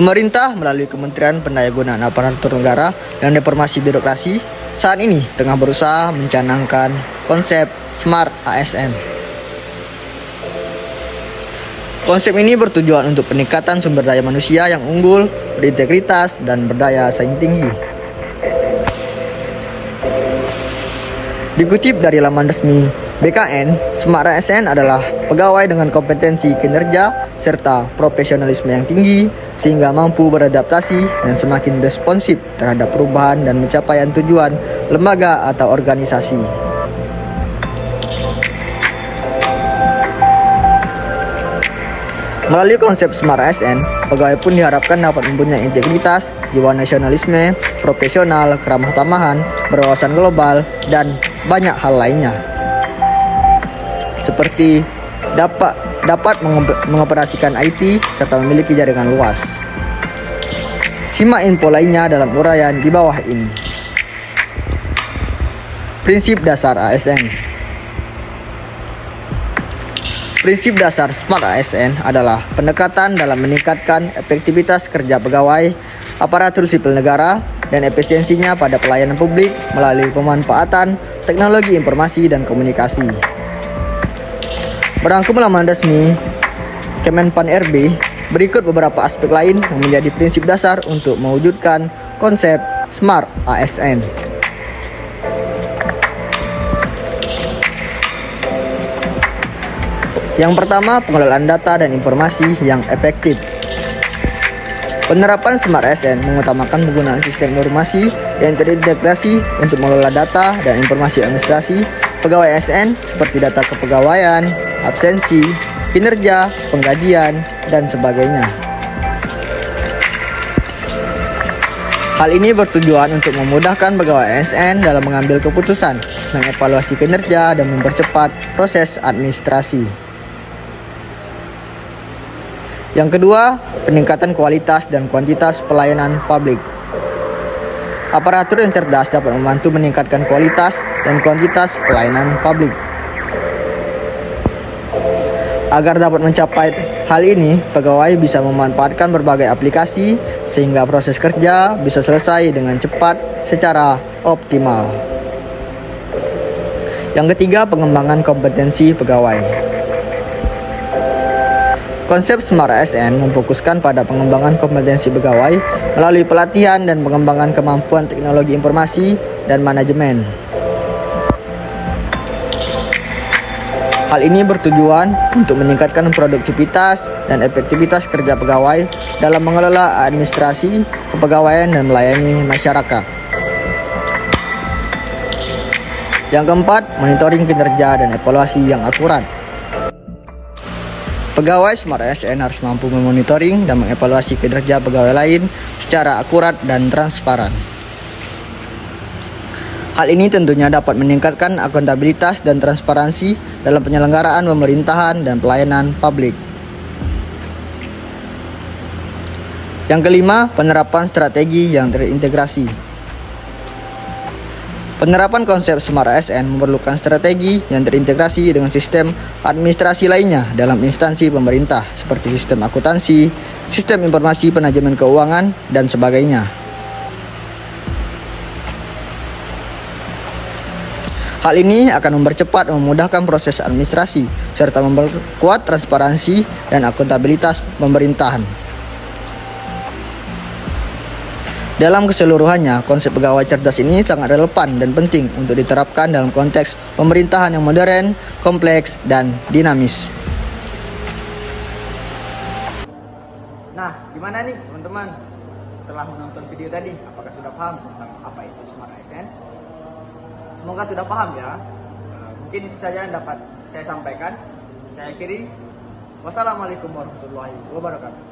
Pemerintah melalui Kementerian Pendayagunaan Aparatur Negara dan Reformasi Birokrasi saat ini tengah berusaha mencanangkan konsep Smart ASN. Konsep ini bertujuan untuk peningkatan sumber daya manusia yang unggul, berintegritas, dan berdaya saing tinggi. Dikutip dari laman resmi BKN, Smart ASN adalah pegawai dengan kompetensi kinerja serta profesionalisme yang tinggi sehingga mampu beradaptasi dan semakin responsif terhadap perubahan dan pencapaian tujuan lembaga atau organisasi. Melalui konsep Smart ASN, pegawai pun diharapkan dapat mempunyai integritas, jiwa nasionalisme, profesional, keramah tamahan, berwawasan global, dan banyak hal lainnya. Seperti dapat mengoperasikan IT serta memiliki jaringan luas. Simak info lainnya dalam uraian di bawah ini. Prinsip dasar ASN. Prinsip dasar Smart ASN adalah pendekatan dalam meningkatkan efektivitas kerja pegawai, aparatur sipil negara, dan efisiensinya pada pelayanan publik melalui pemanfaatan teknologi informasi dan komunikasi. Berangkum laman resmi Kemenpan RB, berikut beberapa aspek lain yang menjadi prinsip dasar untuk mewujudkan konsep Smart ASN. Yang pertama, pengelolaan data dan informasi yang efektif. Penerapan Smart ASN mengutamakan penggunaan sistem informasi yang terintegrasi untuk mengelola data dan informasi administrasi pegawai ASN seperti data kepegawaian, absensi, kinerja, penggajian, dan sebagainya. Hal ini bertujuan untuk memudahkan pegawai ASN dalam mengambil keputusan, mengevaluasi kinerja, dan mempercepat proses administrasi. Yang kedua, peningkatan kualitas dan kuantitas pelayanan publik. Aparatur yang cerdas dapat membantu meningkatkan kualitas dan kuantitas pelayanan publik. Agar dapat mencapai hal ini, pegawai bisa memanfaatkan berbagai aplikasi sehingga proses kerja bisa selesai dengan cepat secara optimal. Yang ketiga, pengembangan kompetensi pegawai. Konsep Smart ASN memfokuskan pada pengembangan kompetensi pegawai melalui pelatihan dan pengembangan kemampuan teknologi informasi dan manajemen. Hal ini bertujuan untuk meningkatkan produktivitas dan efektivitas kerja pegawai dalam mengelola administrasi, kepegawaian, dan melayani masyarakat. Yang keempat, monitoring kinerja dan evaluasi yang akurat. Pegawai Smart ASN harus mampu memonitoring dan mengevaluasi kinerja pegawai lain secara akurat dan transparan. Hal ini tentunya dapat meningkatkan akuntabilitas dan transparansi dalam penyelenggaraan pemerintahan dan pelayanan publik. Yang kelima, penerapan strategi yang terintegrasi. Penerapan konsep Smart ASN memerlukan strategi yang terintegrasi dengan sistem administrasi lainnya dalam instansi pemerintah seperti sistem akuntansi, sistem informasi manajemen keuangan, dan sebagainya. Hal ini akan mempercepat dan memudahkan proses administrasi serta memperkuat transparansi dan akuntabilitas pemerintahan. Dalam keseluruhannya, konsep pegawai cerdas ini sangat relevan dan penting untuk diterapkan dalam konteks pemerintahan yang modern, kompleks, dan dinamis. Nah, gimana nih teman-teman? Setelah menonton video tadi, apakah sudah paham tentang apa itu Smart ASN? Semoga sudah paham ya. Mungkin itu saja yang dapat saya sampaikan. Saya akhiri. Wassalamualaikum warahmatullahi wabarakatuh.